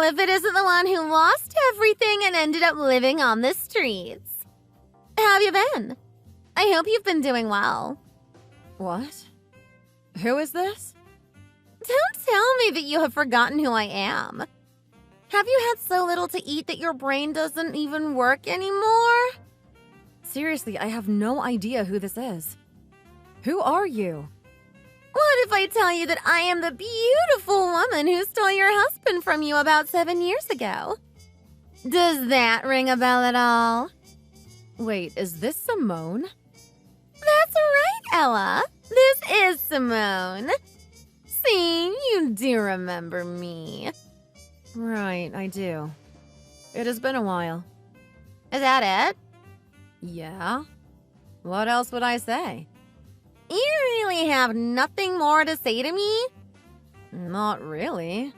if it isn't the one who lost everything and ended up living on the streets. How have you been? I hope you've been doing well. What? Who is this? Don't tell me that you have forgotten who I am. Have you had so little to eat that your brain doesn't even work anymore? Seriously, I have no idea who this is. Who are you? What if I tell you that I am the beautiful woman who stole your husband from you about 7 years ago? Does that ring a bell at all? Wait, is this Simone? That's right, Ella. This is Simone. See, you do remember me. Right, I do. It has been a while. Is that it? Yeah? What else would I say? You really have nothing more to say to me? Not really.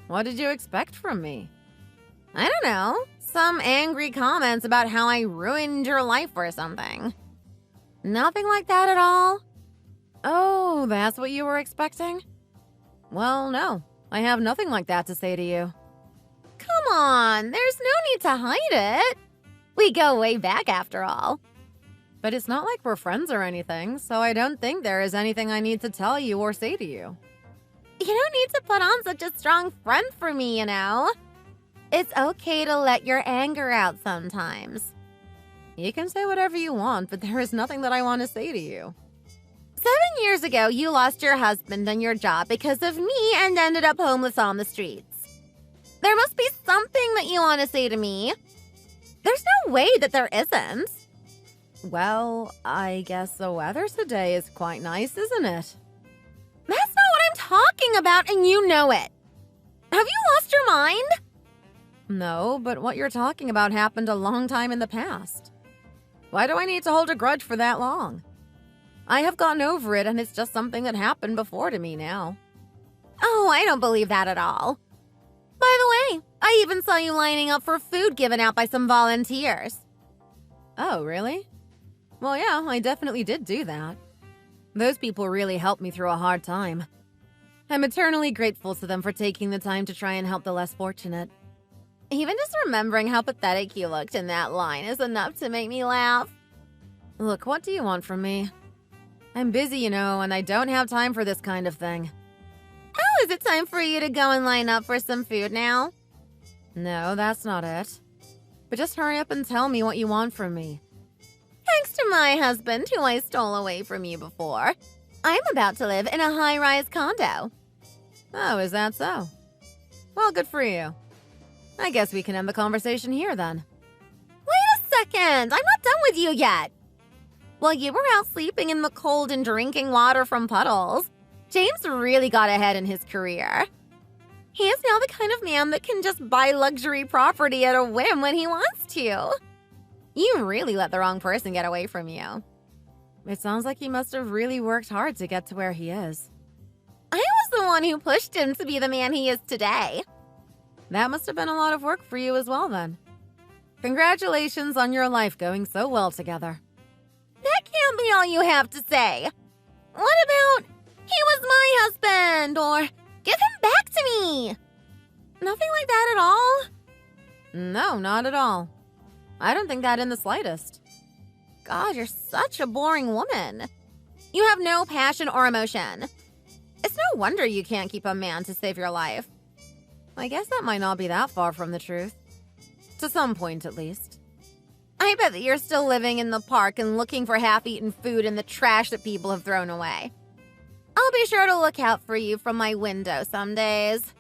What did you expect from me? I don't know. Some angry comments about how I ruined your life or something. Nothing like that at all? Oh, that's what you were expecting? Well, no. I have nothing like that to say to you. Come on, there's no need to hide it. We go way back after all. But it's not like we're friends or anything, so I don't think there is anything I need to tell you or say to you. You don't need to put on such a strong front for me, you know? It's okay to let your anger out sometimes. You can say whatever you want, but there is nothing that I want to say to you. 7 years ago, you lost your husband and your job because of me and ended up homeless on the streets. There must be something that you want to say to me. There's no way that there isn't. Well, I guess the weather today is quite nice, isn't it? That's not what I'm talking about, and you know it. Have you lost your mind? No, but what you're talking about happened a long time in the past. Why do I need to hold a grudge for that long? I have gotten over it, and it's just something that happened before to me now. Oh, I don't believe that at all. By the way, I even saw you lining up for food given out by some volunteers. Oh, really? Well, yeah, I definitely did do that. Those people really helped me through a hard time. I'm eternally grateful to them for taking the time to try and help the less fortunate. Even just remembering how pathetic you looked in that line is enough to make me laugh. Look, what do you want from me? I'm busy, you know, and I don't have time for this kind of thing. Oh, is it time for you to go and line up for some food now? No, that's not it. But just hurry up and tell me what you want from me. Thanks to my husband, who I stole away from you before, I'm about to live in a high-rise condo. Oh, is that so? Well, good for you. I guess we can end the conversation here then. Wait a second! I'm not done with you yet! While you were out sleeping in the cold and drinking water from puddles, James really got ahead in his career. He is now the kind of man that can just buy luxury property at a whim when he wants to. You really let the wrong person get away from you. It sounds like he must have really worked hard to get to where he is. I was the one who pushed him to be the man he is today. That must have been a lot of work for you as well then. Congratulations on your life going so well together. That can't be all you have to say. What about, he was my husband, or give him back to me? Nothing like that at all? No, not at all. I don't think that in the slightest. God, you're such a boring woman. You have no passion or emotion. It's no wonder you can't keep a man to save your life. I guess that might not be that far from the truth. To some point, at least. I bet that you're still living in the park and looking for half-eaten food in the trash that people have thrown away. I'll be sure to look out for you from my window some days.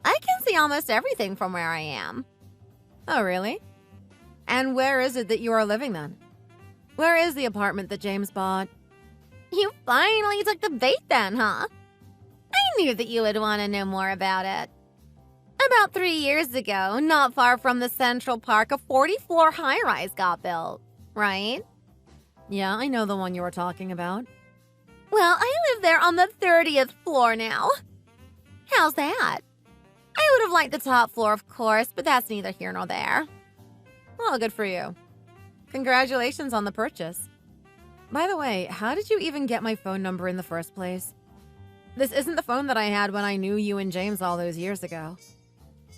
I can see almost everything from where I am. Oh, really? And where is it that you are living then? Where is the apartment that James bought? You finally took the bait then, huh? I knew that you would want to know more about it. About 3 years ago, not far from the Central Park, a 40-floor high-rise got built, right? Yeah, I know the one you were talking about. Well, I live there on the 30th floor now. How's that? I would have liked the top floor, of course, but that's neither here nor there. Well, good for you. Congratulations on the purchase. By the way, how did you even get my phone number in the first place? This isn't the phone that I had when I knew you and James all those years ago.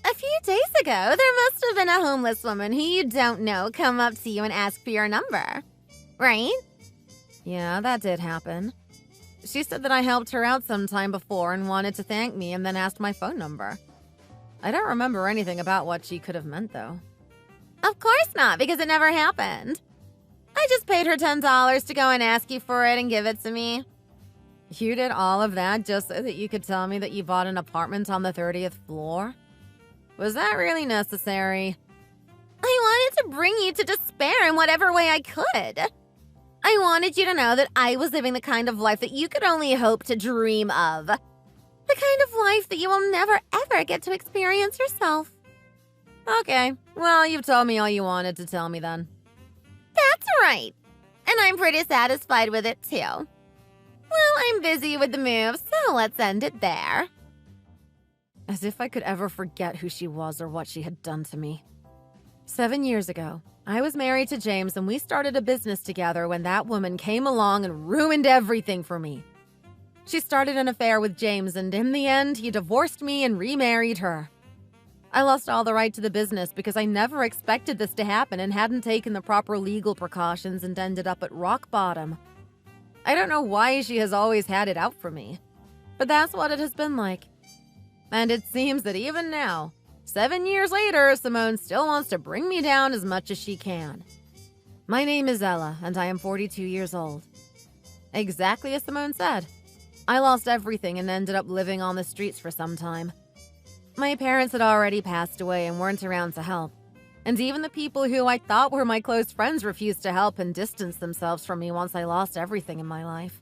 A few days ago, there must have been a homeless woman who you don't know come up to you and ask for your number. Right? Yeah, that did happen. She said that I helped her out sometime before and wanted to thank me and then asked my phone number. I don't remember anything about what she could have meant, though. Of course not, because it never happened. I just paid her $10 to go and ask you for it and give it to me. You did all of that just so that you could tell me that you bought an apartment on the 30th floor? Was that really necessary? I wanted to bring you to despair in whatever way I could. I wanted you to know that I was living the kind of life that you could only hope to dream of. The kind of life that you will never ever get to experience yourself. Okay, well, you've told me all you wanted to tell me then. That's right. And I'm pretty satisfied with it too. Well, I'm busy with the move, so let's end it there. As if I could ever forget who she was or what she had done to me. 7 years ago, I was married to James and we started a business together when that woman came along and ruined everything for me. She started an affair with James and in the end, he divorced me and remarried her. I lost all the right to the business because I never expected this to happen and hadn't taken the proper legal precautions and ended up at rock bottom. I don't know why she has always had it out for me, but that's what it has been like. And it seems that even now, 7 years later, Simone still wants to bring me down as much as she can. My name is Ella, and I am 42 years old. Exactly as Simone said. I lost everything and ended up living on the streets for some time. My parents had already passed away and weren't around to help. And even the people who I thought were my close friends refused to help and distanced themselves from me once I lost everything in my life.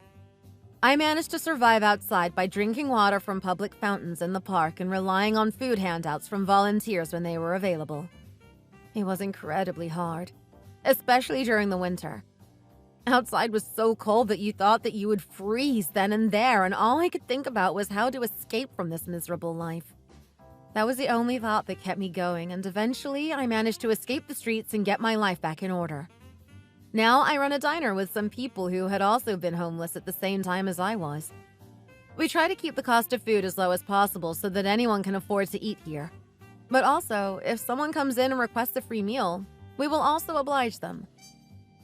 I managed to survive outside by drinking water from public fountains in the park and relying on food handouts from volunteers when they were available. It was incredibly hard, especially during the winter. Outside was so cold that you thought that you would freeze then and there, and all I could think about was how to escape from this miserable life. That was the only thought that kept me going, and eventually I managed to escape the streets and get my life back in order. Now I run a diner with some people who had also been homeless at the same time as I was. We try to keep the cost of food as low as possible so that anyone can afford to eat here. But also, if someone comes in and requests a free meal, we will also oblige them.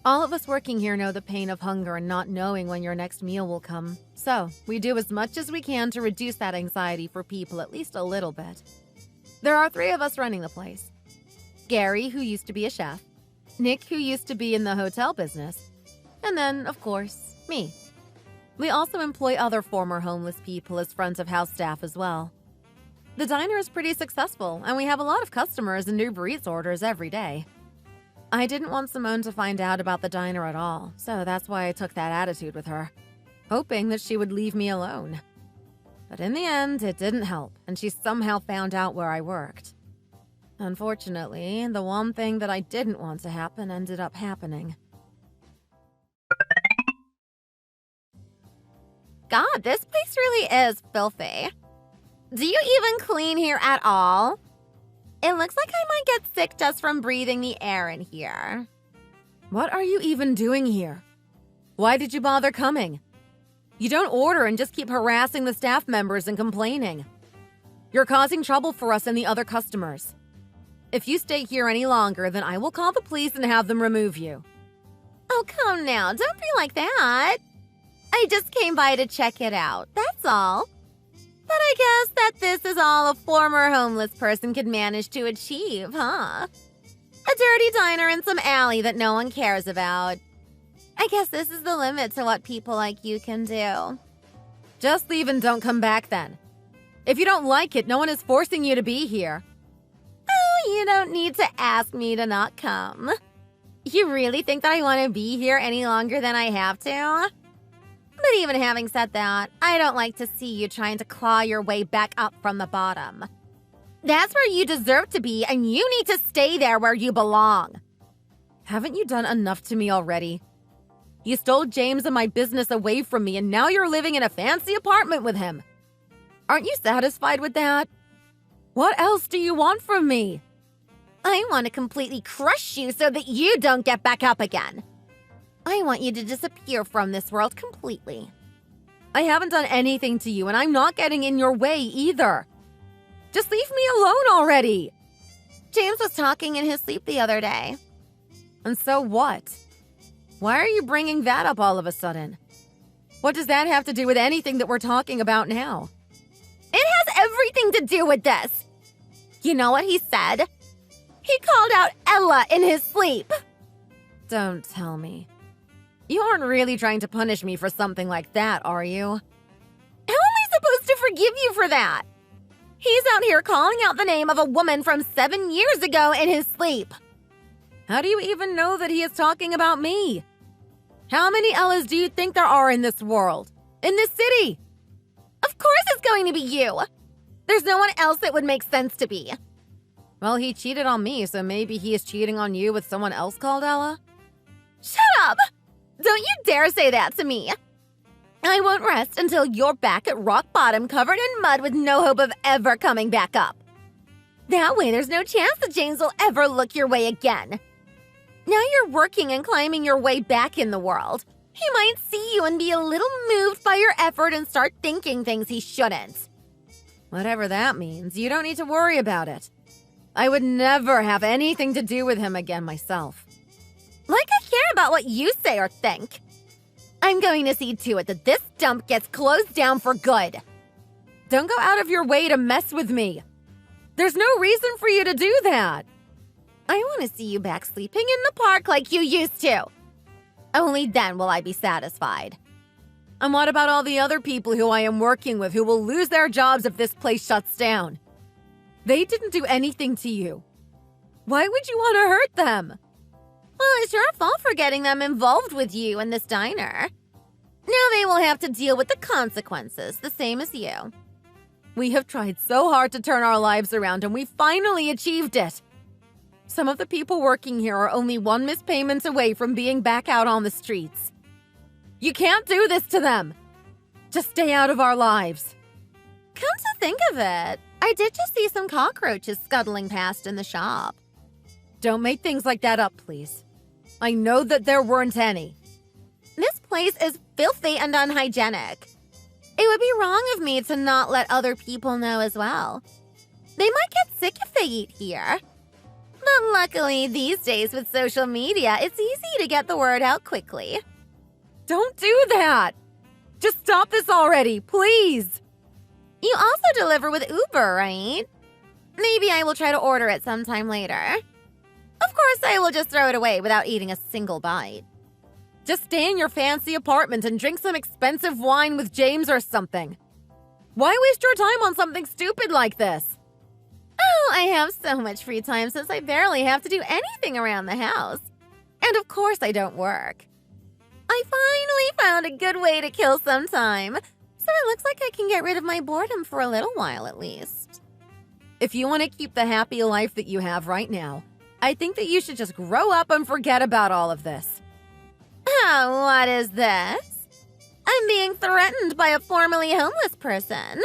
All of us working here know the pain of hunger and not knowing when your next meal will come, so we do as much as we can to reduce that anxiety for people at least a little bit. There are 3 of us running the place. Gary, who used to be a chef, Nick, who used to be in the hotel business, and then, of course, me. We also employ other former homeless people as front-of-house staff as well. The diner is pretty successful, and we have a lot of customers and Uber Eats orders every day. I didn't want Simone to find out about the diner at all, so that's why I took that attitude with her, hoping that she would leave me alone. But in the end, it didn't help, and she somehow found out where I worked. Unfortunately, the one thing that I didn't want to happen ended up happening. God, this place really is filthy. Do you even clean here at all? It looks like I might get sick just from breathing the air in here. What are you even doing here? Why did you bother coming? You don't order and just keep harassing the staff members and complaining. You're causing trouble for us and the other customers. If you stay here any longer, then I will call the police and have them remove you. Oh, come now. Don't be like that. I just came by to check it out. That's all. But I guess that this is all a former homeless person could manage to achieve, huh? A dirty diner in some alley that no one cares about. I guess this is the limit to what people like you can do. Just leave and don't come back then. If you don't like it, no one is forcing you to be here. Oh, you don't need to ask me to not come. You really think that I want to be here any longer than I have to? But even having said that, I don't like to see you trying to claw your way back up from the bottom. That's where you deserve to be, and you need to stay there where you belong. Haven't you done enough to me already? You stole James and my business away from me, and now you're living in a fancy apartment with him. Aren't you satisfied with that? What else do you want from me? I want to completely crush you so that you don't get back up again. I want you to disappear from this world completely. I haven't done anything to you, and I'm not getting in your way either. Just leave me alone already! James was talking in his sleep the other day. And so what? Why are you bringing that up all of a sudden? What does that have to do with anything that we're talking about now? It has everything to do with this. You know what he said? He called out Ella in his sleep. Don't tell me. You aren't really trying to punish me for something like that, are you? How am I supposed to forgive you for that? He's out here calling out the name of a woman from 7 years ago in his sleep. How do you even know that he is talking about me? How many Ellas do you think there are in this world? In this city? Of course it's going to be you. There's no one else that would make sense to be. Well, he cheated on me, so maybe he is cheating on you with someone else called Ella? Shut up! Don't you dare say that to me. I won't rest until you're back at rock bottom covered in mud with no hope of ever coming back up. That way there's no chance that James will ever look your way again. Now you're working and climbing your way back in the world. He might see you and be a little moved by your effort and start thinking things he shouldn't. Whatever that means, you don't need to worry about it. I would never have anything to do with him again myself. Like I care about what you say or think. I'm going to see to it that this dump gets closed down for good. Don't go out of your way to mess with me. There's no reason for you to do that. I want to see you back sleeping in the park like you used to. Only then will I be satisfied. And what about all the other people who I am working with who will lose their jobs if this place shuts down? They didn't do anything to you. Why would you want to hurt them? Well, it's your fault for getting them involved with you in this diner. Now they will have to deal with the consequences, the same as you. We have tried so hard to turn our lives around, and we finally achieved it. Some of the people working here are only one missed payment away from being back out on the streets. You can't do this to them. Just stay out of our lives. Come to think of it, I did just see some cockroaches scuttling past in the shop. Don't make things like that up, please. I know that there weren't any. This place is filthy and unhygienic. It would be wrong of me to not let other people know as well. They might get sick if they eat here. But luckily, these days with social media, it's easy to get the word out quickly. Don't do that! Just stop this already, please! You also deliver with Uber, right? Maybe I will try to order it sometime later. Of course, I will just throw it away without eating a single bite. Just stay in your fancy apartment and drink some expensive wine with James or something. Why waste your time on something stupid like this? Oh, I have so much free time since I barely have to do anything around the house. And of course I don't work. I finally found a good way to kill some time, so it looks like I can get rid of my boredom for a little while at least. If you want to keep the happy life that you have right now, I think that you should just grow up and forget about all of this. Oh, what is this? I'm being threatened by a formerly homeless person.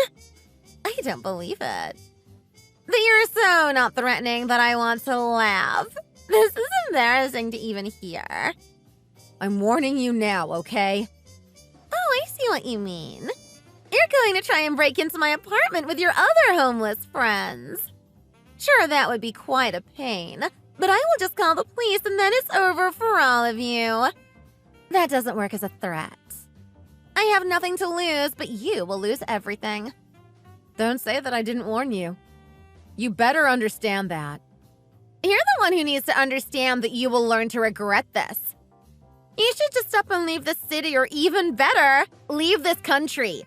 I don't believe it. But you're so not threatening that I want to laugh. This is embarrassing to even hear. I'm warning you now, okay? Oh, I see what you mean. You're going to try and break into my apartment with your other homeless friends. Sure, that would be quite a pain, but I will just call the police and then it's over for all of you. That doesn't work as a threat. I have nothing to lose, but you will lose everything. Don't say that I didn't warn you. You better understand that. You're the one who needs to understand that you will learn to regret this. You should just up and leave the city, or even better, leave this country.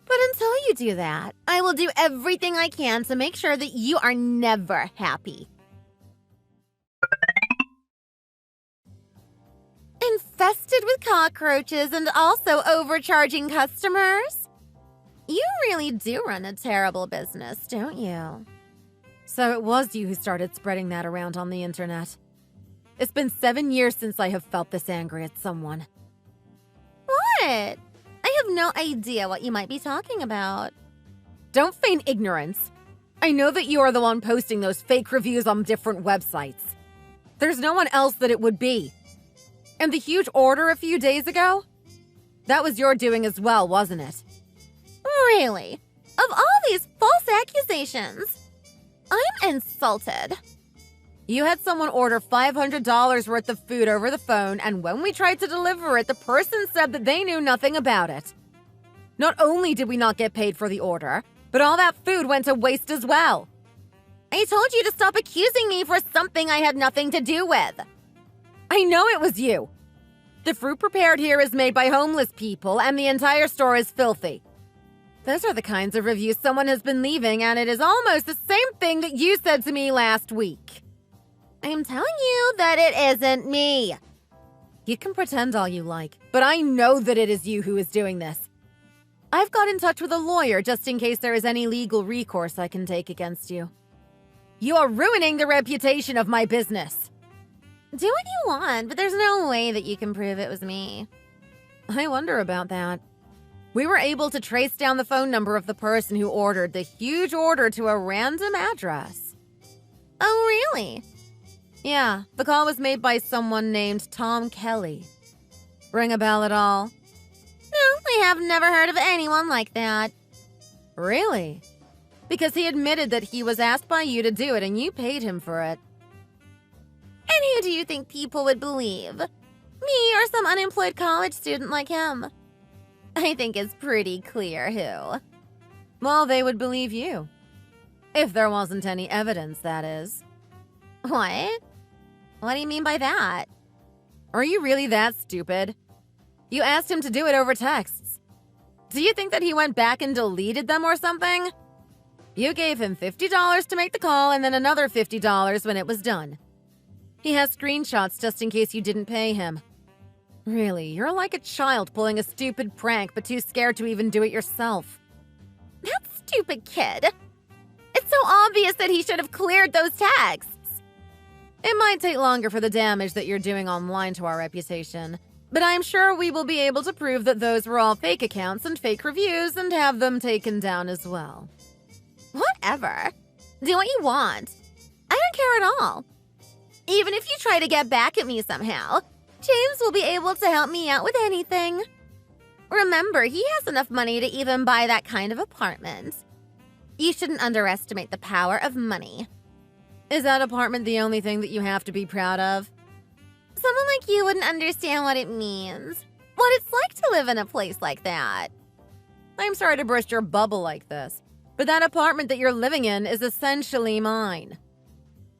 But until you do that, I will do everything I can to make sure that you are never happy. Infested with cockroaches and also overcharging customers? You really do run a terrible business, don't you? So it was you who started spreading that around on the internet. It's been 7 years since I have felt this angry at someone. What? I have no idea what you might be talking about. Don't feign ignorance. I know that you are the one posting those fake reviews on different websites. There's no one else that it would be. And the huge order a few days ago? That was your doing as well, wasn't it? Really? Of all these false accusations, I'm insulted. You had someone order $500 worth of food over the phone, and when we tried to deliver it, the person said that they knew nothing about it. Not only did we not get paid for the order, but all that food went to waste as well. I told you to stop accusing me for something I had nothing to do with. I know it was you. The fruit prepared here is made by homeless people, and the entire store is filthy. Those are the kinds of reviews someone has been leaving, and it is almost the same thing that you said to me last week. I'm telling you that it isn't me. You can pretend all you like, but I know that it is you who is doing this. I've got in touch with a lawyer just in case there is any legal recourse I can take against you. You are ruining the reputation of my business. Do what you want, but there's no way that you can prove it was me. I wonder about that. We were able to trace down the phone number of the person who ordered the huge order to a random address. Oh, really? Yeah, the call was made by someone named Tom Kelly. Ring a bell at all? No, I have never heard of anyone like that. Really? Because he admitted that he was asked by you to do it and you paid him for it. And who do you think people would believe? Me or some unemployed college student like him? I think it's pretty clear who. Well, they would believe you. If there wasn't any evidence, that is. What? What do you mean by that? Are you really that stupid? You asked him to do it over texts. Do you think that he went back and deleted them or something? You gave him $50 to make the call and then another $50 when it was done. He has screenshots just in case you didn't pay him. Really, you're like a child pulling a stupid prank but too scared to even do it yourself. That stupid kid. It's so obvious that he should have cleared those texts. It might take longer for the damage that you're doing online to our reputation, but I'm sure we will be able to prove that those were all fake accounts and fake reviews and have them taken down as well. Whatever. Do what you want. I don't care at all. Even if you try to get back at me somehow, James will be able to help me out with anything. Remember, he has enough money to even buy that kind of apartment. You shouldn't underestimate the power of money. Is that apartment the only thing that you have to be proud of? Someone like you wouldn't understand what it means. What it's like to live in a place like that. I'm sorry to burst your bubble like this, but that apartment that you're living in is essentially mine.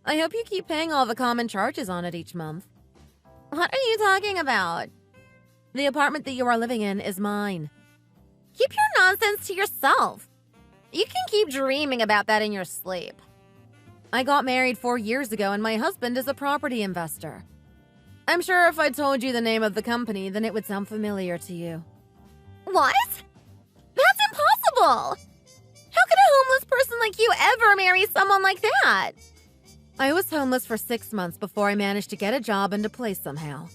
I hope you keep paying all the common charges on it each month. What are you talking about? The apartment that you are living in is mine. Keep your nonsense to yourself. You can keep dreaming about that in your sleep. I got married 4 years ago and my husband is a property investor. I'm sure if I told you the name of the company, then it would sound familiar to you. What? That's impossible! How could a homeless person like you ever marry someone like that? I was homeless for 6 months before I managed to get a job and a place somehow.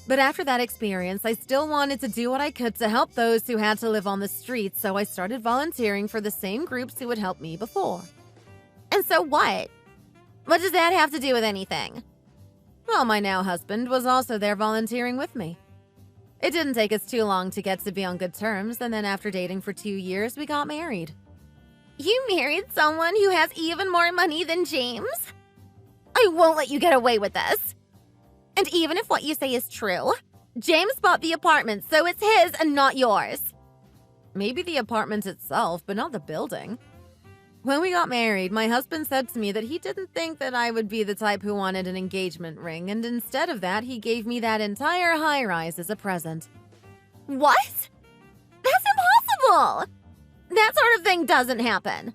But after that experience, I still wanted to do what I could to help those who had to live on the streets, so I started volunteering for the same groups who had helped me before. And so what? What does that have to do with anything? Well, my now husband was also there volunteering with me. It didn't take us too long to get to be on good terms, and then after dating for 2 years, we got married. You married someone who has even more money than James? I won't let you get away with this. And even if what you say is true, James bought the apartment, so it's his and not yours. Maybe the apartment itself, but not the building. When we got married, my husband said to me that he didn't think that I would be the type who wanted an engagement ring, and instead of that, he gave me that entire high-rise as a present. What? That's impossible! That sort of thing doesn't happen.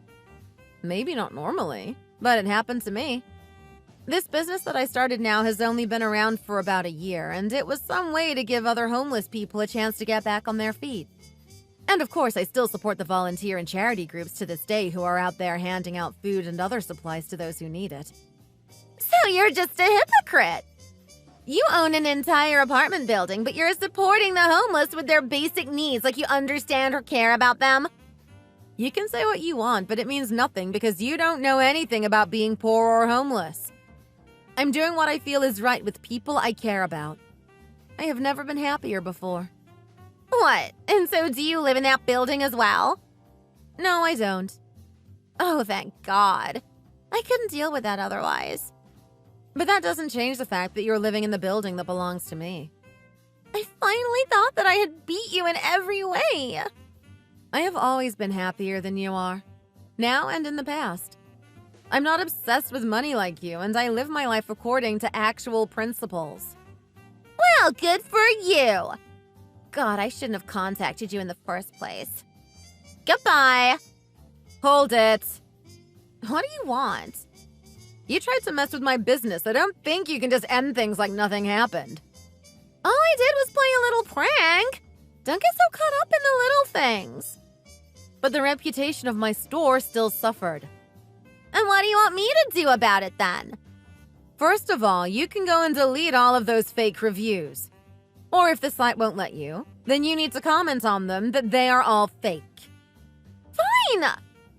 Maybe not normally, but it happened to me. This business that I started now has only been around for about a year, and it was some way to give other homeless people a chance to get back on their feet. And of course, I still support the volunteer and charity groups to this day who are out there handing out food and other supplies to those who need it. So you're just a hypocrite. You own an entire apartment building, but you're supporting the homeless with their basic needs like you understand or care about them. You can say what you want, but it means nothing because you don't know anything about being poor or homeless. I'm doing what I feel is right with people I care about. I have never been happier before. What? And so do you live in that building as well? No, I don't. Oh, thank God. I couldn't deal with that otherwise. But that doesn't change the fact that you're living in the building that belongs to me. I finally thought that I had beat you in every way. I have always been happier than you are, now and in the past. I'm not obsessed with money like you, and I live my life according to actual principles. Well, good for you. God, I shouldn't have contacted you in the first place. Goodbye. Hold it. What do you want? You tried to mess with my business. I don't think you can just end things like nothing happened. All I did was play a little prank. Don't get so caught up in the little things. But the reputation of my store still suffered. And what do you want me to do about it then? First of all, you can go and delete all of those fake reviews. Or if the site won't let you, then you need to comment on them that they are all fake. Fine!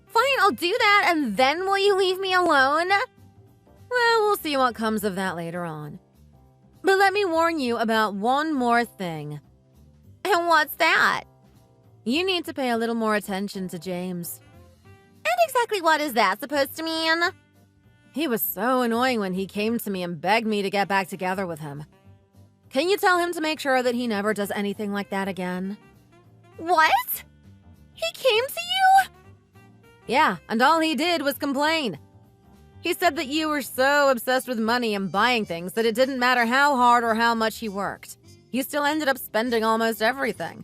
Fine, I'll do that, and then will you leave me alone? Well, we'll see what comes of that later on. But let me warn you about one more thing. And what's that? You need to pay a little more attention to James. And exactly what is that supposed to mean? He was so annoying when he came to me and begged me to get back together with him. Can you tell him to make sure that he never does anything like that again? What? He came to you? Yeah, and all he did was complain. He said that you were so obsessed with money and buying things that it didn't matter how hard or how much he worked. You still ended up spending almost everything.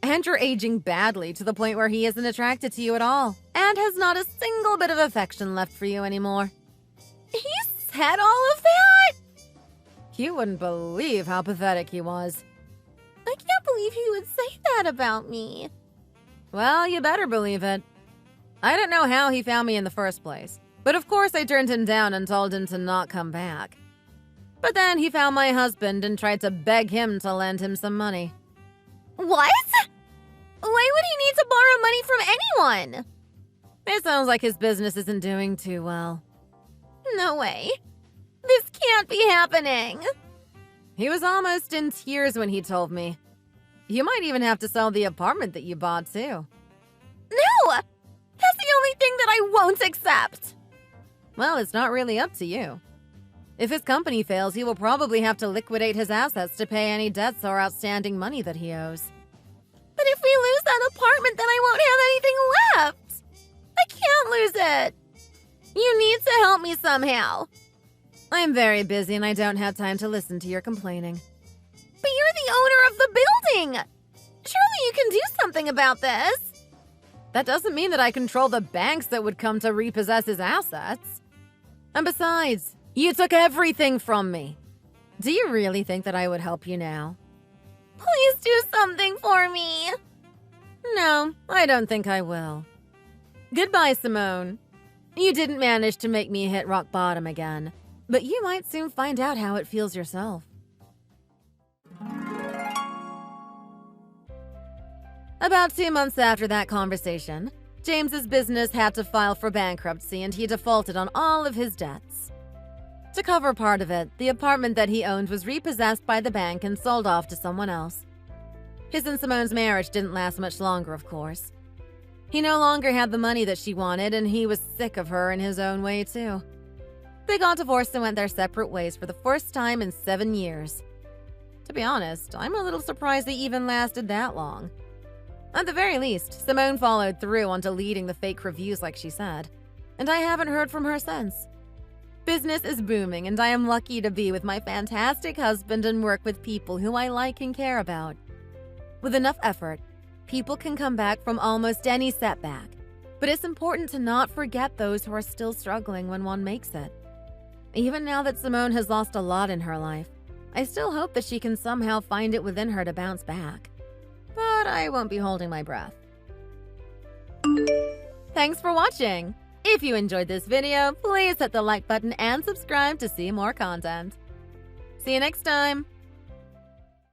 And you're aging badly to the point where he isn't attracted to you at all and has not a single bit of affection left for you anymore. He said all of that? You wouldn't believe how pathetic he was. I can't believe he would say that about me. Well, you better believe it. I don't know how he found me in the first place, but of course I turned him down and told him to not come back. But then he found my husband and tried to beg him to lend him some money. What? Why would he need to borrow money from anyone? It sounds like his business isn't doing too well. No way. This can't be happening. He was almost in tears when he told me. You might even have to sell the apartment that you bought, too. No! That's the only thing that I won't accept. Well, it's not really up to you. If his company fails, he will probably have to liquidate his assets to pay any debts or outstanding money that he owes. But if we lose that apartment, then I won't have anything left. I can't lose it. You need to help me somehow. I'm very busy and I don't have time to listen to your complaining. But you're the owner of the building. Surely you can do something about this. That doesn't mean that I control the banks that would come to repossess his assets. And besides, you took everything from me. Do you really think that I would help you now? Please do something for me. No, I don't think I will. Goodbye, Simone. You didn't manage to make me hit rock bottom again, but you might soon find out how it feels yourself. About 2 months after that conversation, James's business had to file for bankruptcy and he defaulted on all of his debts. To cover part of it, the apartment that he owned was repossessed by the bank and sold off to someone else. His and Simone's marriage didn't last much longer, of course. He no longer had the money that she wanted, and he was sick of her in his own way, too. They got divorced and went their separate ways for the first time in 7 years. To be honest, I'm a little surprised they even lasted that long. At the very least, Simone followed through on deleting the fake reviews like she said, and I haven't heard from her since. Business is booming, and I am lucky to be with my fantastic husband and work with people who I like and care about. With enough effort, people can come back from almost any setback, but it's important to not forget those who are still struggling when one makes it. Even now that Simone has lost a lot in her life, I still hope that she can somehow find it within her to bounce back. But I won't be holding my breath. Thanks for watching! If you enjoyed this video, please hit the like button and subscribe to see more content. See you next time!